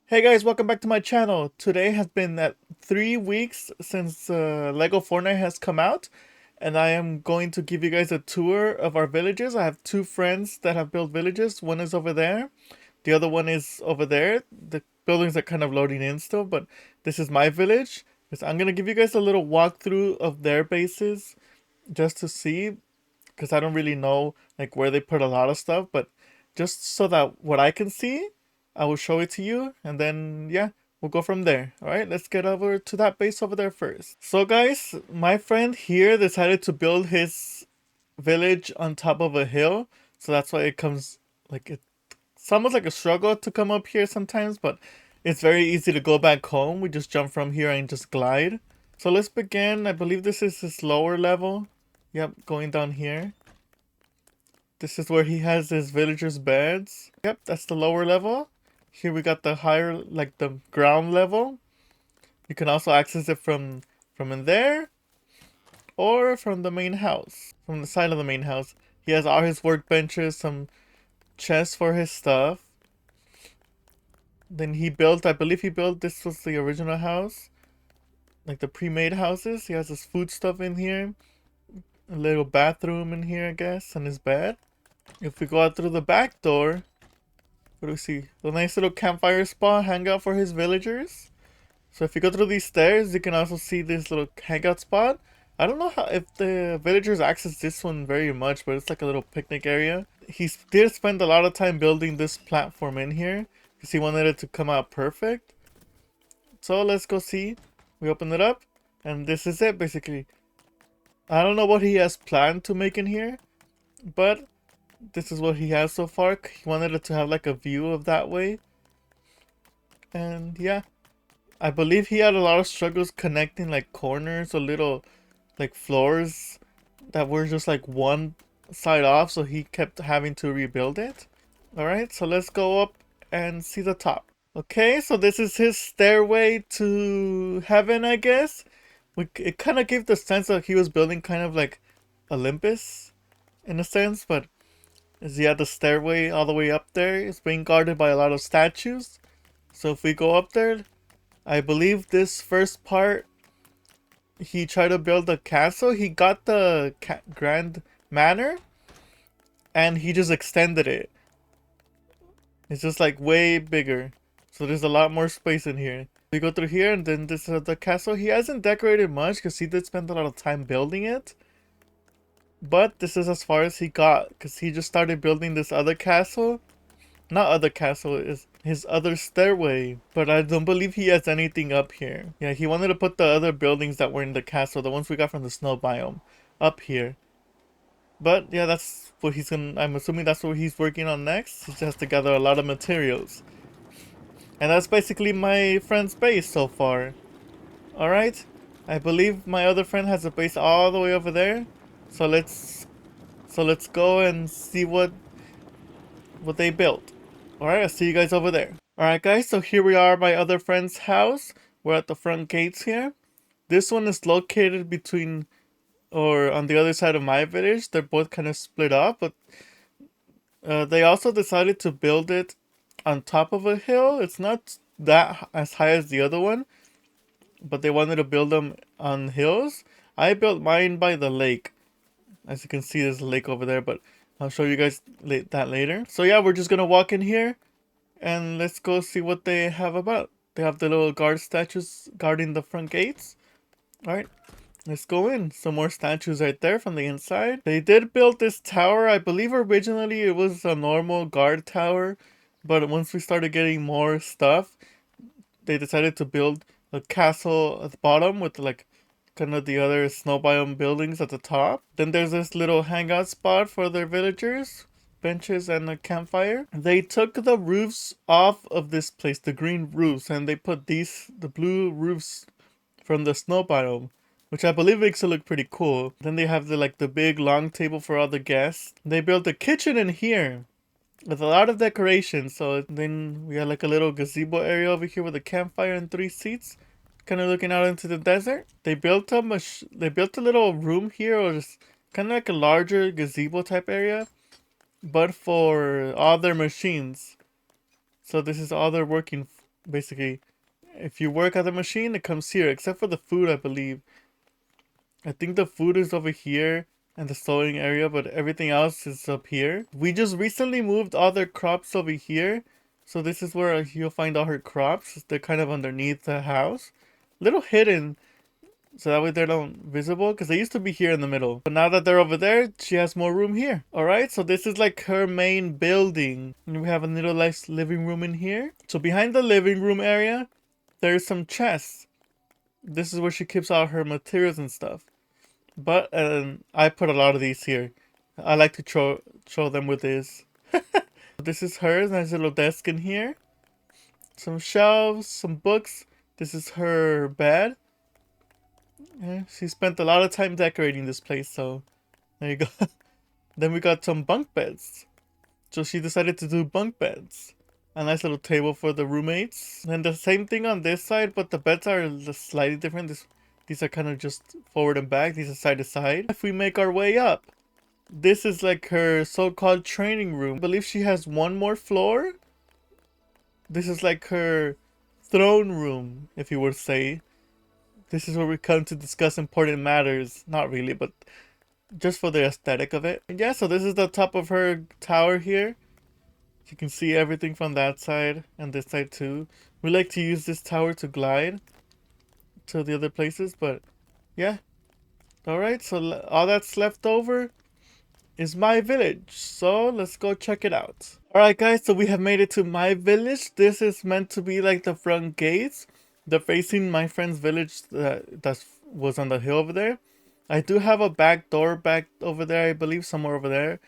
Hey guys, welcome back to my channel. Today has been 3 weeks since LEGO Fortnite has come out, and I am going to give you guys a tour of our villages. I have two friends that have built villages. One is over there, the other one is over there. The buildings are kind of loading in still, but this is my village. So I'm gonna give you guys a little walkthrough of their bases just to see, because I don't really know like where they put a lot of stuff, but just so that what I can see, I will show it to you, and then yeah, we'll go from there. All right, let's get over to that base over there first. So guys, my friend here decided to build his village on top of a hill, so that's why it comes like it's almost like a struggle to come up here sometimes, but it's very easy to go back home. We just jump from here and just glide. So let's begin. I believe this is his lower level. Yep, going down here. This is where he has his villagers' beds. Yep, that's the lower level. Here we got the higher, like the ground level. You can also access it from in there or from the main house, from the side of the main house. He has all his workbenches, some chests for his stuff. Then he built, I believe he built, this was the original house, like the pre-made houses. He has his food stuff in here, a little bathroom in here, I guess, and his bed. If we go out through the back door, what do we see? A nice little campfire spot, hangout for his villagers. So if you go through these stairs, you can also see this little hangout spot. I don't know how if the villagers access this one very much, but it's like a little picnic area. He did spend a lot of time building this platform in here because he wanted it to come out perfect. So let's go see. We open it up, and this is it basically. I don't know what he has planned to make in here, but this is what he has so far. He wanted it to have like a view of that way. And yeah, I believe he had a lot of struggles connecting like corners or little like floors that were just like one side off, so he kept having to rebuild it. Alright, so let's go up and see the top. Okay, so this is his stairway to heaven, I guess. It kind of gave the sense that he was building kind of like Olympus in a sense, but he had the stairway all the way up there. It's being guarded by a lot of statues. So if we go up there, I believe this first part, he tried to build a castle. He got the Grand Manor, and he just extended it. It's just like way bigger. So there's a lot more space in here. We go through here, and then this is the castle. He hasn't decorated much because he did spend a lot of time building it. But this is as far as he got, because he just started building this other castle. Not other castle, is his other stairway. But I don't believe he has anything up here. Yeah, he wanted to put the other buildings that were in the castle, the ones we got from the snow biome, up here. But yeah, that's what he's gonna, I'm assuming that's what he's working on next. He just has to gather a lot of materials. And that's basically my friend's base so far. Alright? I believe my other friend has a base all the way over there. So let's go and see what they built. Alright, I'll see you guys over there. Alright guys, so here we are at my other friend's house. We're at the front gates here. This one is located between, or on the other side of my village. They're both kind of split up, but they also decided to build it on top of a hill. It's not that as high as the other one, but they wanted to build them on hills. I built mine by the lake. As you can see, there's a lake over there, but I'll show you guys that later. So yeah, we're just gonna walk in here and let's go see what they have about. They have the little guard statues guarding the front gates. Alright, let's go in. Some more statues right there from the inside. They did build this tower. I believe originally it was a normal guard tower, but once we started getting more stuff, they decided to build a castle at the bottom with like kind of the other snow biome buildings at the top. Then there's this little hangout spot for their villagers, benches and a campfire. They took the roofs off of this place, the green roofs, and they put the blue roofs from the snow biome, which I believe makes it look pretty cool. Then they have the big long table for all the guests. They built a kitchen in here with a lot of decoration. So then we got like a little gazebo area over here with a campfire and 3 seats, kind of looking out into the desert. They built a little room here, or just kind of like a larger gazebo type area, but for all their machines. So this is all their working basically, if you work at the machine, it comes here, except for the food, I believe. I think the food is over here and the sewing area, but everything else is up here. We just recently moved all their crops over here. So this is where you'll find all her crops. They're kind of underneath the house. Little hidden, so that way they're not visible, because they used to be here in the middle. But now that they're over there, she has more room here. Alright, so this is like her main building. And we have a little nice living room in here. So behind the living room area, there's some chests. This is where she keeps all her materials and stuff. But I put a lot of these here. I like to show them with this. This is hers. Nice little desk in here. Some shelves, some books. This is her bed. Yeah, she spent a lot of time decorating this place, so there you go. Then we got some bunk beds. So she decided to do bunk beds. A nice little table for the roommates. And the same thing on this side, but the beds are slightly different. These are kind of just forward and back. These are side to side. If we make our way up, this is like her so-called training room. I believe she has one more floor. This is like her throne room, if you would say. This is where we come to discuss important matters. Not really, but just for the aesthetic of it. And yeah, so this is the top of her tower here. You can see everything from that side and this side too. We like to use this tower to glide to the other places, but yeah. Alright, so all that's left over is my village. So let's go check it out. Alright guys, so we have made it to my village. This is meant to be like the front gates. They're facing my friend's village that was on the hill over there. I do have a back door back over there, I believe, somewhere over there,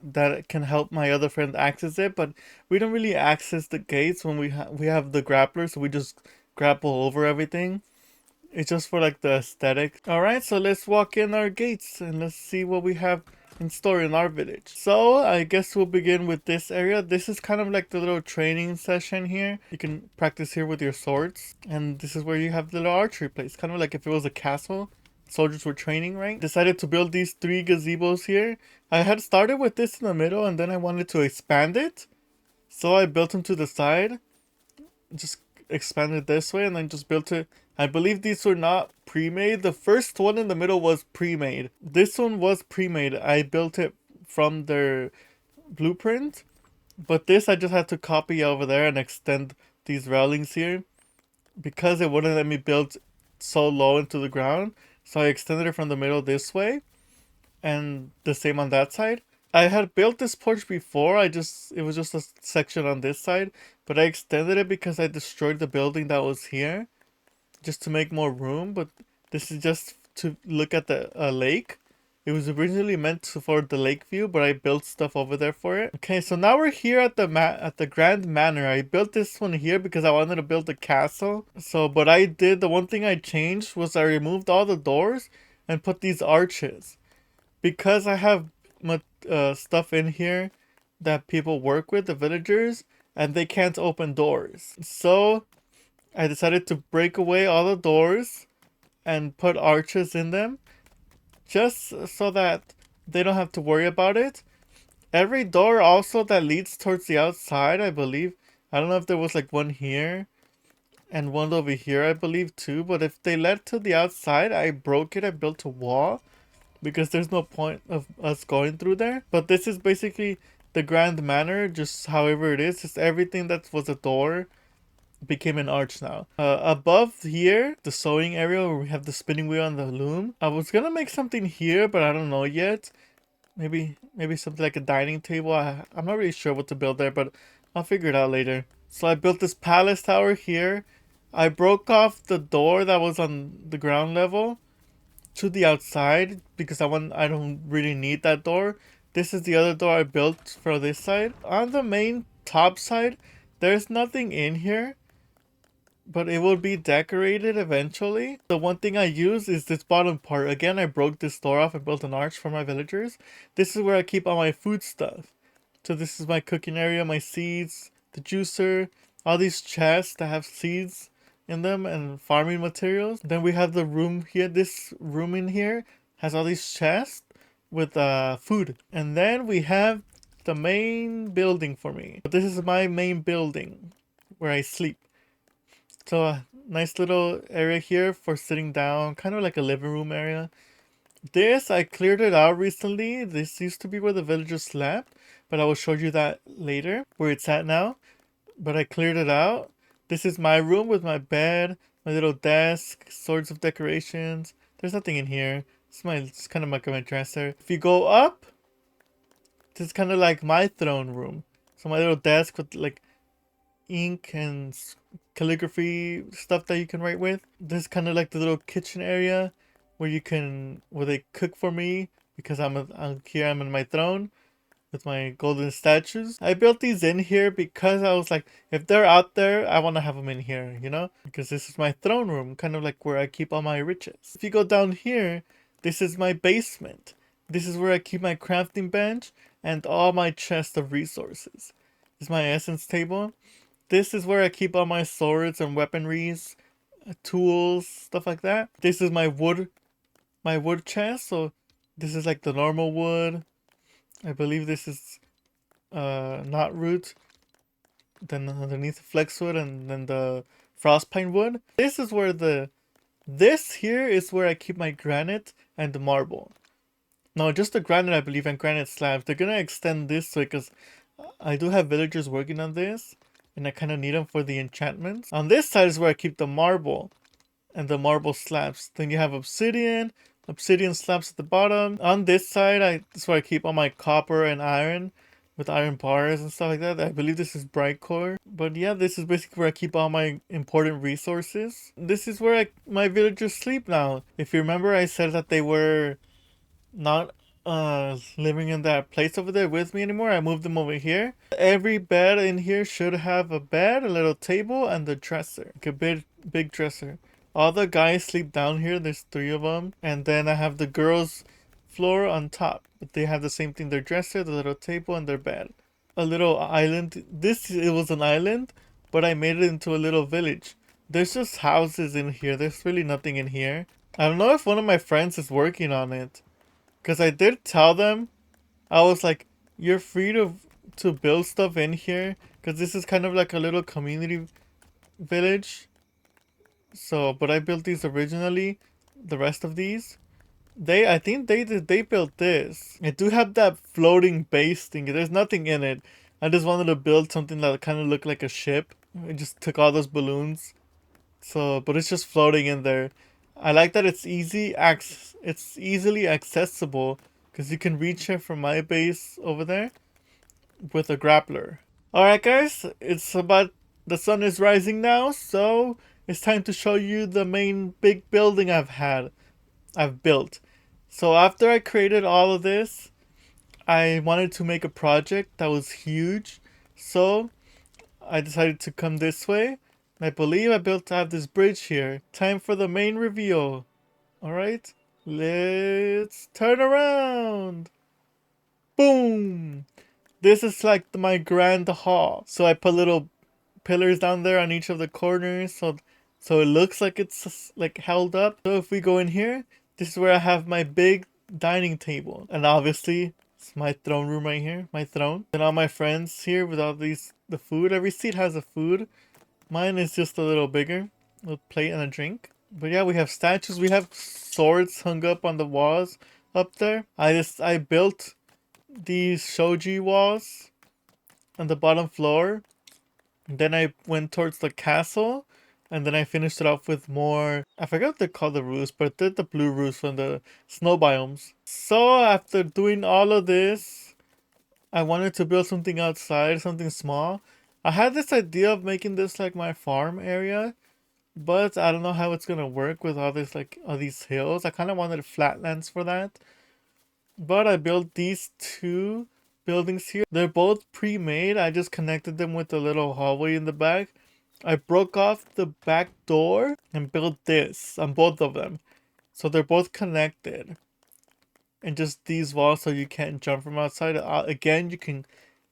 that can help my other friend access it. But we don't really access the gates when we have the grappler, so we just grapple over everything. It's just for like the aesthetic. Alright, so let's walk in our gates and let's see what we have in store in our village. So I guess we'll begin with this area. This is kind of like the little training session here. You can practice here with your swords. And this is where you have the little archery place. Kind of like if it was a castle. Soldiers were training, right? Decided to build these 3 gazebos here. I had started with this in the middle and then I wanted to expand it. So I built them to the side. Just expanded this way and then just built it. I believe these were not pre-made. The first one in the middle was pre-made. This one was pre-made. I built it from their blueprint. But this I just had to copy over there and extend these railings here. Because it wouldn't let me build so low into the ground. So I extended it from the middle this way. And the same on that side. I had built this porch before. It was just a section on this side. But I extended it because I destroyed the building that was here. Just to make more room. But this is just to look at the lake. It was originally meant for the lake view, but I built stuff over there for it. Okay, so now we're here at the Grand Manor. I built this one here because I wanted to build a castle. So, but the one thing I changed was I removed all the doors and put these arches. Because I have stuff in here that people work with, the villagers, and they can't open doors. So I decided to break away all the doors and put arches in them. Just so that they don't have to worry about it. Every door also that leads towards the outside, I believe. I don't know if there was like one here and one over here, I believe too. But if they led to the outside, I broke it. I built a wall because there's no point of us going through there. But this is basically the Grand Manor, just however it is. Just everything that was a door became an arch now. Above here, the sewing area where we have the spinning wheel and the loom. I was gonna make something here, but I don't know yet. Maybe something like a dining table. I'm not really sure what to build there, but I'll figure it out later. So I built this palace tower here. I broke off the door that was on the ground level to the outside because I don't really need that door. This is the other door I built for this side. On the main top side, there's nothing in here. But it will be decorated eventually. The one thing I use is this bottom part. Again, I broke this door off and built an arch for my villagers. This is where I keep all my food stuff. So this is my cooking area, my seeds, the juicer, all these chests that have seeds in them and farming materials. Then we have the room here. This room in here has all these chests with food. And then we have the main building for me. This is my main building. where I sleep. So a nice little area here for sitting down, kind of like a living room area. This, I cleared it out recently. This used to be where the villagers slept, but I will show you that later, where it's at now. But I cleared it out. This is my room with my bed, my little desk, sorts of decorations. There's nothing in here. It's kind of like my dresser. If you go up, this is kind of like my throne room. So my little desk with like ink and calligraphy stuff that you can write with. This is kind of like the little kitchen area where they cook for me because I'm in my throne with my golden statues. I built these in here because I was like, if they're out there, I want to have them in here, you know? Because this is my throne room, kind of like where I keep all my riches. If you go down here, this is my basement. This is where I keep my crafting bench and all my chest of resources. This is my essence table. This is where I keep all my swords and weaponries, tools, stuff like that. This is my wood chest. So this is like the normal wood. I believe this is knot root, then underneath the flex wood, and then the frost pine wood. This here is where I keep my granite and the marble. No, just the granite, I believe, and granite slabs. They're gonna extend this way because I do have villagers working on this, and I kind of need them for the enchantments. On this side is where I keep the marble and the marble slabs. Then you have obsidian slabs at the bottom. On this side, that's where I keep all my copper and iron with iron bars and stuff like that. I believe this is bright core. But yeah, this is basically where I keep all my important resources. This is where my villagers sleep now. If you remember, I said that they were not living in that place over there with me anymore. I moved them over here. Every bed in here should have a bed, a little table, and the dresser. Like a big dresser. All the guys sleep down here. There's 3 of them. And then I have the girls' floor on top. But they have the same thing. Their dresser, the little table, and their bed. A little island. It was an island, but I made it into a little village. There's just houses in here. There's really nothing in here. I don't know if one of my friends is working on it. Because I did tell them, I was like, you're free to build stuff in here. Because this is kind of like a little community village. So, but I built these originally. The rest of these. I think they built this. I do have that floating base thing. There's nothing in it. I just wanted to build something that kind of looked like a ship. I just took all those balloons. So, but it's just floating in there. I like that it's easily accessible because you can reach it from my base over there with a grappler. Alright guys, the sun is rising now, so it's time to show you the main big building I've built. So after I created all of this, I wanted to make a project that was huge. So I decided to come this way. I believe I have this bridge here. Time for the main reveal. Alright, let's turn around. Boom! This is like my grand hall. So I put little pillars down there on each of the corners so it looks like it's like held up. So if we go in here, this is where I have my big dining table. And obviously, it's my throne room right here, my throne. And all my friends here with all the food. Every seat has a food. Mine is just a little bigger, a plate and a drink. But yeah, we have statues. We have swords hung up on the walls up there. I built these shoji walls on the bottom floor. Then I went towards the castle. And then I finished it off with more, I forgot what they call the roofs, but they're the blue roofs from the snow biomes. So after doing all of this, I wanted to build something outside, something small. I had this idea of making this like my farm area, but I don't know how it's gonna work with all these hills. I kind of wanted flatlands for that. But I built these 2 buildings here. They're both pre-made. I just connected them with a little hallway in the back. I broke off the back door and built this on both of them. So they're both connected. And just these walls so you can't jump from outside. Again, you can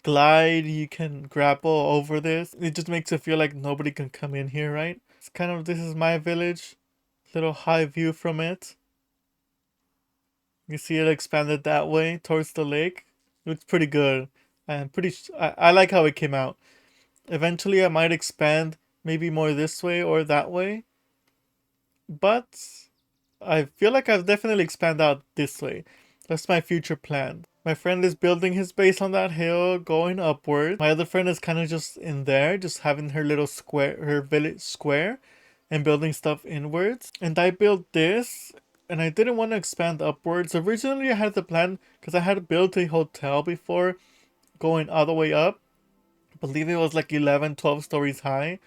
glide, you can grapple over this. It just makes it feel like nobody can come in here, right? This is my village. Little high view from it. You see it expanded that way towards the lake. It looks pretty good. I like how it came out. Eventually I might expand maybe more this way or that way, but I feel like I've definitely expand out this way. That's my future plan. My friend is building his base on that hill, going upward. My other friend is kind of just in there, just having her little square, her village square, and building stuff inwards. And I built this, and I didn't want to expand upwards. Originally, I had the plan, because I had built a hotel before, going all the way up. I believe it was like 11, 12 stories high.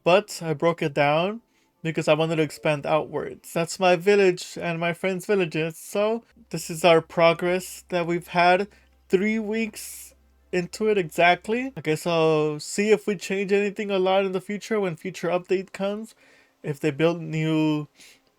But I broke it down because I wanted to expand outwards. That's my village and my friends' villages. So this is our progress that we've had 3 weeks into it exactly. I guess I'll see if we change anything a lot in the future when future update comes. If they build new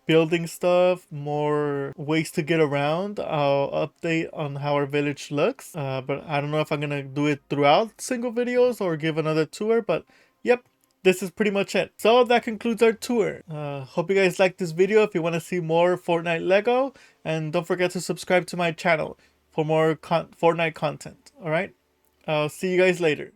building stuff, more ways to get around, I'll update on how our village looks. But I don't know if I'm gonna do it throughout single videos or give another tour, but yep, this is pretty much it. So that concludes our tour. Hope you guys liked this video. If you want to see more Fortnite Lego, and don't forget to subscribe to my channel for more Fortnite content. Alright, I'll see you guys later.